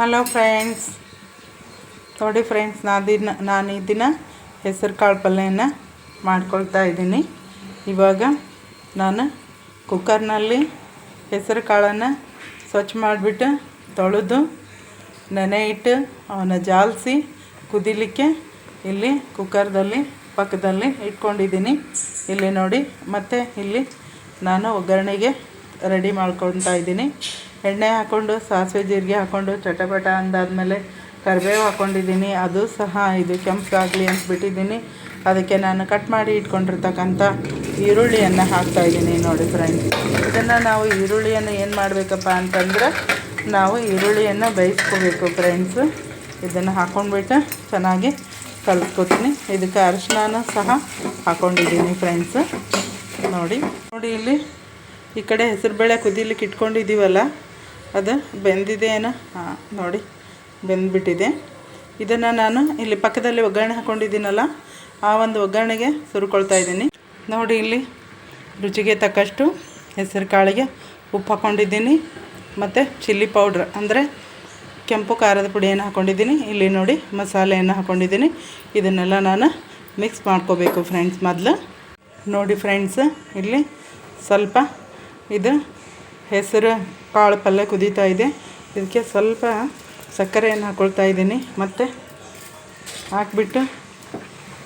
Hello friends, ನೋಡಿ friends, ನಾನು ಈ ದಿನ ಹೆಸರು ಕಾಳು ಪಲ್ಯನ ಮಾಡ್ಕೊಳ್ತಾ ಇದ್ದೀನಿ. ಇವಾಗ ನಾನು ಕುಕ್ಕರ್ನಲ್ಲಿ ಹೆಸರು ಕಾಳನ್ನು ಸ್ವಚ್ಛ ಮಾಡಿಬಿಟ್ಟು ತೊಳೆದು ನೆನೆ ಇಟ್ಟು ಅವನ್ನ ಜಾಲಿಸಿ ಕುದಿಲಿಕ್ಕೆ ಇಲ್ಲಿ ಕುಕ್ಕರ್ದಲ್ಲಿ ಪಕ್ಕದಲ್ಲಿ ಇಟ್ಕೊಂಡಿದ್ದೀನಿ. ಇಲ್ಲಿ ನೋಡಿ, ಮತ್ತು ಇಲ್ಲಿ ನಾನು ಒಗ್ಗರಣೆಗೆ ರೆಡಿ ಮಾಡ್ಕೊತಾ ಇದ್ದೀನಿ. ಎಣ್ಣೆ ಹಾಕ್ಕೊಂಡು ಸಾಸಿವೆ ಜೀರಿಗೆ ಹಾಕ್ಕೊಂಡು ಚಟಪಟ ಅಂದಾದಮೇಲೆ ಕರಿಬೇವು ಹಾಕ್ಕೊಂಡಿದ್ದೀನಿ. ಅದು ಸಹ ಇದು ಕೆಂಪಾಗಲಿ ಅಂತ ಬಿಟ್ಟಿದ್ದೀನಿ. ಅದಕ್ಕೆ ನಾನು ಕಟ್ ಮಾಡಿ ಇಟ್ಕೊಂಡಿರ್ತಕ್ಕಂಥ ಈರುಳ್ಳಿಯನ್ನು ಹಾಕ್ತಾಯಿದ್ದೀನಿ. ನೋಡಿ ಫ್ರೆಂಡ್ಸ್, ಇದನ್ನು ನಾವು ಈರುಳ್ಳಿಯನ್ನು ಏನು ಮಾಡಬೇಕಪ್ಪ ಅಂತಂದರೆ ನಾವು ಈರುಳ್ಳಿಯನ್ನು ಬೇಯಿಸ್ಕೋಬೇಕು ಫ್ರೆಂಡ್ಸು. ಇದನ್ನು ಹಾಕ್ಕೊಂಡ್ಬಿಟ್ಟು ಚೆನ್ನಾಗಿ ಕಲಿಸ್ಕೊತೀನಿ. ಇದಕ್ಕೆ ಅರಿಶಿನ ಸಹ ಹಾಕ್ಕೊಂಡಿದ್ದೀನಿ ಫ್ರೆಂಡ್ಸು. ನೋಡಿ ಇಲ್ಲಿ ಈ ಕಡೆ ಹೆಸರುಬೇಳೆ ಕುದಿಲಿಕ್ಕೆ ಇಟ್ಕೊಂಡಿದ್ದೀವಲ್ಲ, ಅದು ಬೆಂದಿದೆಯೇನೋ. ನೋಡಿ ಬೆಂದ್ಬಿಟ್ಟಿದೆ. ಇದನ್ನು ನಾನು ಇಲ್ಲಿ ಪಕ್ಕದಲ್ಲಿ ಒಗ್ಗರಣೆ ಹಾಕ್ಕೊಂಡಿದ್ದೀನಲ್ಲ, ಆ ಒಂದು ಒಗ್ಗರಣೆಗೆ ಸುರ್ಕೊಳ್ತಾ ಇದ್ದೀನಿ. ನೋಡಿ, ಇಲ್ಲಿ ರುಚಿಗೆ ತಕ್ಕಷ್ಟು ಹೆಸರು ಕಾಳಿಗೆ ಉಪ್ಪು ಹಾಕ್ಕೊಂಡಿದ್ದೀನಿ, ಮತ್ತು ಚಿಲ್ಲಿ ಪೌಡ್ರ್ ಅಂದರೆ ಕೆಂಪು ಖಾರದ ಪುಡಿಯನ್ನು ಹಾಕ್ಕೊಂಡಿದ್ದೀನಿ. ಇಲ್ಲಿ ನೋಡಿ ಮಸಾಲೆಯನ್ನು ಹಾಕ್ಕೊಂಡಿದ್ದೀನಿ. ಇದನ್ನೆಲ್ಲ ನಾನು ಮಿಕ್ಸ್ ಮಾಡ್ಕೋಬೇಕು ಫ್ರೆಂಡ್ಸ್. ಮೊದಲು ನೋಡಿ ಫ್ರೆಂಡ್ಸ್, ಇಲ್ಲಿ ಸ್ವಲ್ಪ ಇದು ಹೆಸರು ಕಾಳು ಪಲ್ಯ ಕುದೀತಾ ಇದೆ. ಇದಕ್ಕೆ ಸ್ವಲ್ಪ ಸಕ್ಕರೆಯನ್ನು ಹಾಕ್ಕೊಳ್ತಾ ಇದ್ದೀನಿ, ಮತ್ತು ಹಾಕ್ಬಿಟ್ಟು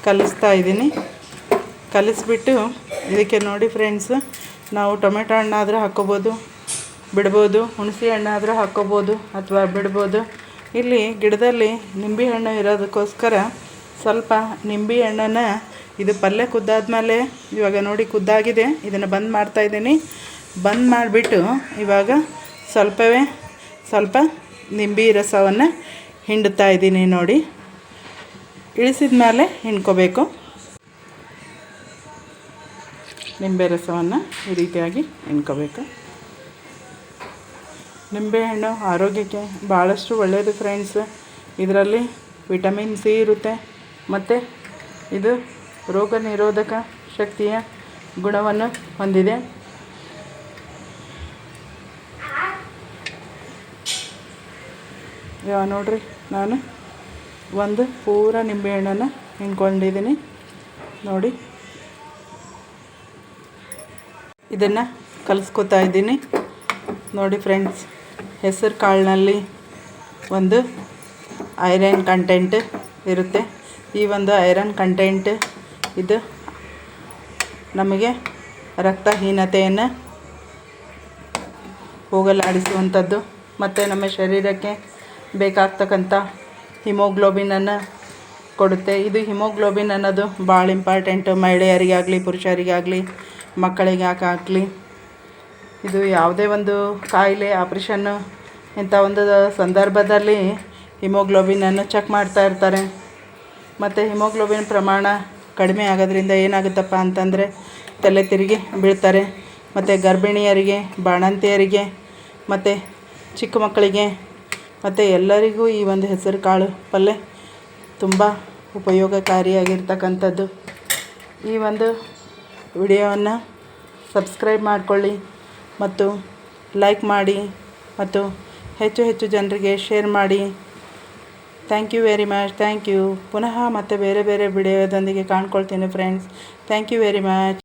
ಕಲಿಸ್ತಾ ಇದ್ದೀನಿ. ಕಲಿಸ್ಬಿಟ್ಟು ಇದಕ್ಕೆ ನೋಡಿ ಫ್ರೆಂಡ್ಸ್, ನಾವು ಟೊಮೆಟೊ ಹಣ್ಣಾದರೂ ಹಾಕ್ಕೋಬೋದು, ಬಿಡ್ಬೋದು. ಹುಣಸೆ ಹಣ್ಣಾದರೂ ಹಾಕ್ಕೋಬೋದು ಅಥವಾ ಬಿಡ್ಬೋದು. ಇಲ್ಲಿ ಗಿಡದಲ್ಲಿ ನಿಂಬೆ ಹಣ್ಣು ಇರೋದಕ್ಕೋಸ್ಕರ ಸ್ವಲ್ಪ ನಿಂಬೆ ಹಣ್ಣನ್ನು ಇದು ಪಲ್ಯ ಕುದ್ದಾದ್ಮೇಲೆ ಇವಾಗ ನೋಡಿ ಕುದ್ದಾಗಿದೆ. ಇದನ್ನು ಬಂದ್ ಮಾಡ್ತಾಯಿದ್ದೀನಿ. ಬಂದ್ ಮಾಡಿಬಿಟ್ಟು ಇವಾಗ ಸ್ವಲ್ಪ ನಿಂಬೆ ರಸವನ್ನು ಹಿಂಡ್ತಾ ಇದ್ದೀನಿ. ನೋಡಿ, ಇಳಿಸಿದ ಮೇಲೆ ಹಿಂಡ್ಕೋಬೇಕು. ನಿಂಬೆ ರಸವನ್ನು ಈ ರೀತಿಯಾಗಿ ಹಿಂಡ್ಕೋಬೇಕು. ನಿಂಬೆಹಣ್ಣು ಆರೋಗ್ಯಕ್ಕೆ ಭಾಳಷ್ಟು ಒಳ್ಳೆಯದು ಫ್ರೆಂಡ್ಸ್. ಇದರಲ್ಲಿ ವಿಟಮಿನ್ ಸಿ ಇರುತ್ತೆ, ಮತ್ತು ಇದು ರೋಗ ನಿರೋಧಕ ಶಕ್ತಿಯ ಗುಣವನ್ನು ಹೊಂದಿದೆ. ನೋಡಿರಿ, ನಾನು ಒಂದು ಪೂರ ನಿಂಬೆಹಣ್ಣನ್ನು ಹಿಂಡ್ಕೊಂಡಿದ್ದೀನಿ. ನೋಡಿ, ಇದನ್ನು ಕಲಿಸ್ಕೊತಾ ಇದ್ದೀನಿ. ನೋಡಿ ಫ್ರೆಂಡ್ಸ್, ಹೆಸರು ಕಾಳಿನಲ್ಲಿ ಒಂದು ಐರನ್ ಕಂಟೆಂಟ್ ಇರುತ್ತೆ. ಈ ಒಂದು ಐರನ್ ಕಂಟೆಂಟ್ ಇದು ನಮಗೆ ರಕ್ತಹೀನತೆಯನ್ನು ಹೋಗಲಾಡಿಸುವಂಥದ್ದು, ಮತ್ತು ನಮ್ಮ ಶರೀರಕ್ಕೆ ಬೇಕಾಗ್ತಕ್ಕಂಥ ಹಿಮೋಗ್ಲೋಬಿನನ್ನು ಕೊಡುತ್ತೆ. ಇದು ಹಿಮೋಗ್ಲೋಬಿನ್ ಅನ್ನೋದು ಭಾಳ ಇಂಪಾರ್ಟೆಂಟು. ಮಹಿಳೆಯರಿಗಾಗಲಿ ಪುರುಷರಿಗಾಗಲಿ ಮಕ್ಕಳಿಗಾಗಲಿ. ಇದು ಯಾವುದೇ ಒಂದು ಕಾಯಿಲೆ, ಆಪ್ರೇಷನ್ನು ಇಂಥ ಒಂದು ಸಂದರ್ಭದಲ್ಲಿ ಹಿಮೋಗ್ಲೋಬಿನನ್ನು ಚೆಕ್ ಮಾಡ್ತಾ ಇರ್ತಾರೆ. ಮತ್ತು ಹಿಮೋಗ್ಲೋಬಿನ್ ಪ್ರಮಾಣ ಕಡಿಮೆ ಆಗೋದ್ರಿಂದ ಏನಾಗುತ್ತಪ್ಪ ಅಂತಂದರೆ ತಲೆ ತಿರುಗಿ ಬೀಳ್ತಾರೆ. ಮತ್ತು ಗರ್ಭಿಣಿಯರಿಗೆ, ಬಾಣಂತಿಯರಿಗೆ, ಮತ್ತು ಚಿಕ್ಕ ಮಕ್ಕಳಿಗೆ, ಮತ್ತು ಎಲ್ಲರಿಗೂ ಈ ಒಂದು ಹೆಸರು ಕಾಳು ಪಲ್ಯ ತುಂಬ ಉಪಯೋಗಕಾರಿಯಾಗಿರ್ತಕ್ಕಂಥದ್ದು. ಈ ಒಂದು ವಿಡಿಯೋವನ್ನು ಸಬ್ಸ್ಕ್ರೈಬ್ ಮಾಡಿಕೊಳ್ಳಿ ಮತ್ತು ಲೈಕ್ ಮಾಡಿ ಮತ್ತು ಹೆಚ್ಚು ಜನರಿಗೆ ಶೇರ್ ಮಾಡಿ. Thank you very much. Thank you. ಪುನಃ ಮತ್ತೆ ಬೇರೆ ವಿಡಿಯೋದೊಂದಿಗೆ ಕಾಣ್ಕೊಳ್ತೀನಿ friends. Thank you very much.